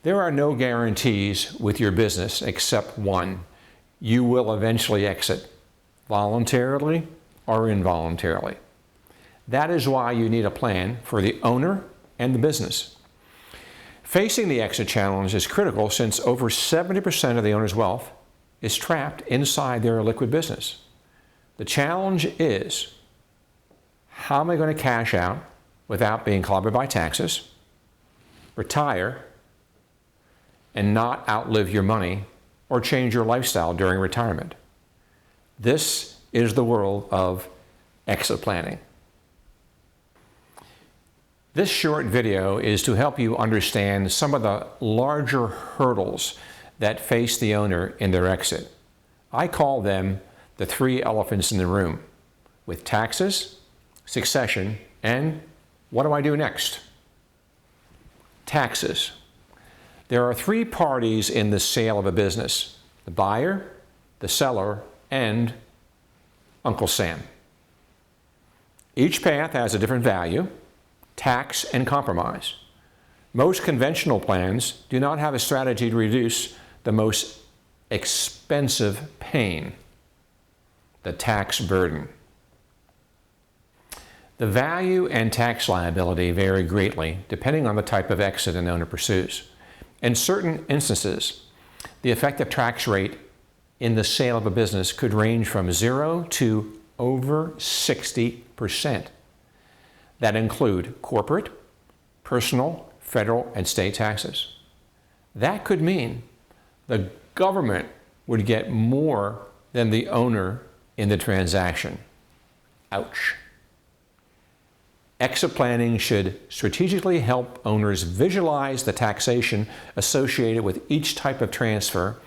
There are no guarantees with your business except one: you will eventually exit, voluntarily or involuntarily. That is why you need a plan for the owner and the business. Facing the exit challenge is critical since over 70% of the owner's wealth is trapped inside their liquid business. The challenge is, how am I going to cash out without being clobbered by taxes, retire, and not outlive your money or change your lifestyle during retirement? This is the world of exit planning. This short video is to help you understand some of the larger hurdles that face the owner in their exit. I call them the three elephants in the room, with taxes, succession, and what do I do next? Taxes. There are three parties in the sale of a business: the buyer, the seller, and Uncle Sam. Each path has a different value, tax, and compromise. Most conventional plans do not have a strategy to reduce the most expensive pain, the tax burden. The value and tax liability vary greatly depending on the type of exit an owner pursues. In certain instances, the effective tax rate in the sale of a business could range from 0 to over 60%. That include corporate, personal, federal, and state taxes. That could mean the government would get more than the owner in the transaction. Ouch. Exit planning should strategically help owners visualize the taxation associated with each type of transfer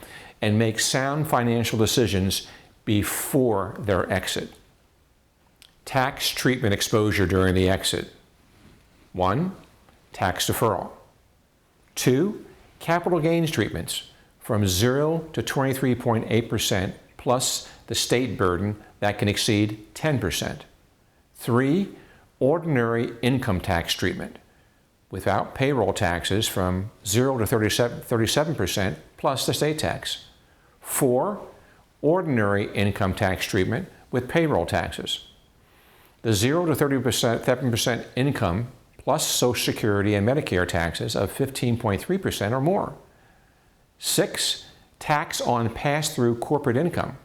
and make sound financial decisions before their exit. Tax treatment exposure during the exit. 1. Tax deferral. 2. Capital gains treatments from 0 to 23.8% plus the state burden that can exceed 10%. 3. Ordinary income tax treatment without payroll taxes from 0 to 37% plus the state tax. 4. Ordinary income tax treatment with payroll taxes. The 0 to 37% income plus Social Security and Medicare taxes of 15.3% or more. 6. Tax on pass-through corporate income.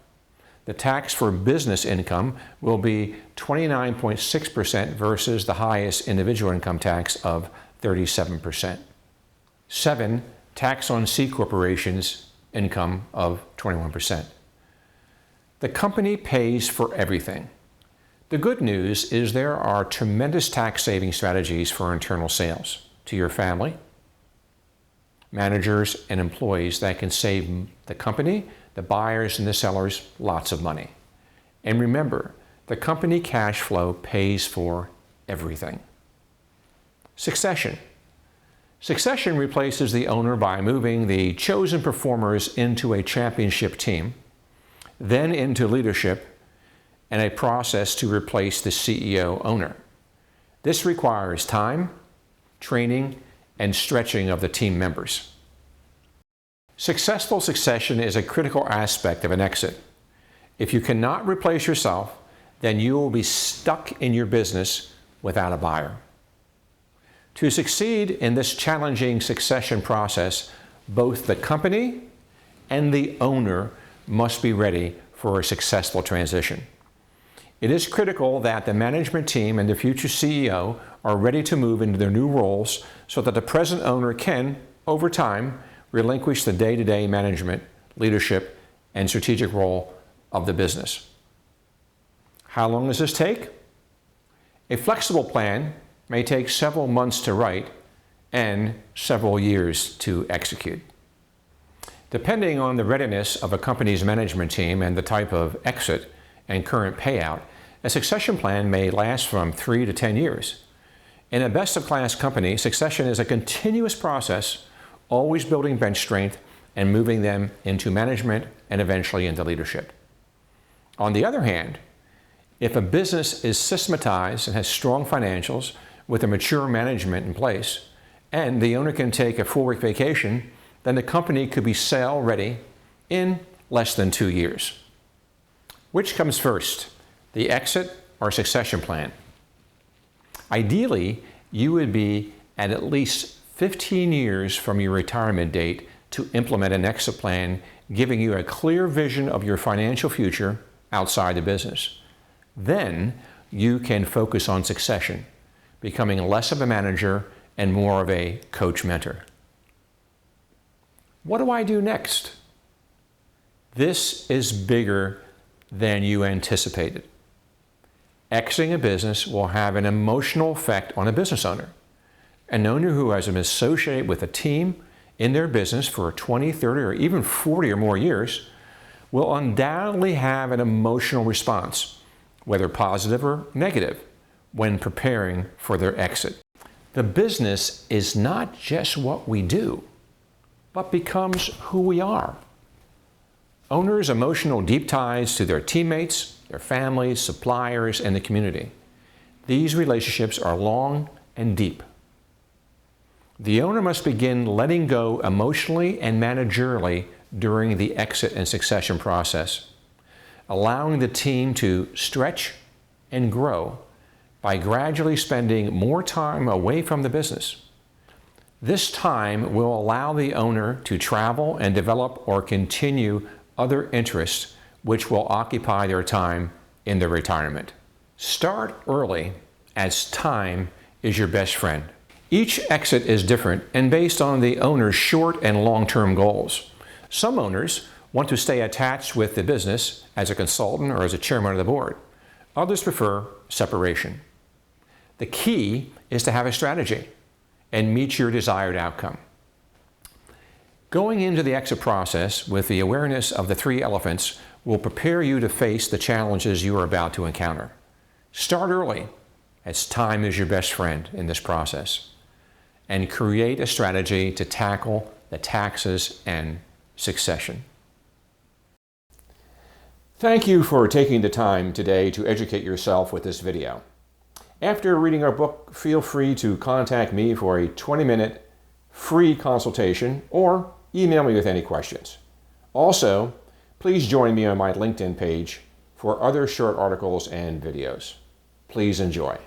The tax for business income will be 29.6% versus the highest individual income tax of 37%. 7. Tax on C corporations income of 21%. The company pays for everything. The good news is there are tremendous tax-saving strategies for internal sales to your family, managers, and employees that can save the company, the buyers, and the sellers lots of money. And remember, the company cash flow pays for everything. Succession. Succession replaces the owner by moving the chosen performers into a championship team, then into leadership, and a process to replace the CEO owner. This requires time, training, and stretching of the team members. Successful succession is a critical aspect of an exit. If you cannot replace yourself, then you will be stuck in your business without a buyer. To succeed in this challenging succession process, both the company and the owner must be ready for a successful transition. It is critical that the management team and the future CEO are ready to move into their new roles so that the present owner can, over time, relinquish the day-to-day management, leadership, and strategic role of the business. How long does this take? A flexible plan may take several months to write and several years to execute. Depending on the readiness of a company's management team and the type of exit and current payout, a succession plan may last from 3 to 10 years. In a best-of-class company, succession is a continuous process, always building bench strength and moving them into management and eventually into leadership. On the other hand, if a business is systematized and has strong financials with a mature management in place, and the owner can take a 4-week vacation, then the company could be sale ready in less than 2 years. Which comes first, the exit or succession plan? Ideally, you would be at least 15 years from your retirement date to implement an exit plan, giving you a clear vision of your financial future outside the business. Then you can focus on succession, becoming less of a manager and more of a coach mentor. What do I do next? This is bigger than you anticipated. Exiting a business will have an emotional effect on a business owner. An owner who has been associated with a team in their business for 20, 30, or even 40 or more years will undoubtedly have an emotional response, whether positive or negative, when preparing for their exit. The business is not just what we do, but becomes who we are. Owners' emotional deep ties to their teammates, their families, suppliers, and the community. These relationships are long and deep. The owner must begin letting go emotionally and managerially during the exit and succession process, allowing the team to stretch and grow by gradually spending more time away from the business. This time will allow the owner to travel and develop or continue other interests which will occupy their time in their retirement. Start early, as time is your best friend. Each exit is different and based on the owner's short and long-term goals. Some owners want to stay attached with the business as a consultant or as a chairman of the board. Others prefer separation. The key is to have a strategy and meet your desired outcome. Going into the exit process with the awareness of the 3 elephants will prepare you to face the challenges you are about to encounter. Start early, as time is your best friend in this process, and create a strategy to tackle the taxes and succession. Thank you for taking the time today to educate yourself with this video. After reading our book, feel free to contact me for a 20-minute free consultation or email me with any questions. Also, please join me on my LinkedIn page for other short articles and videos. Please enjoy.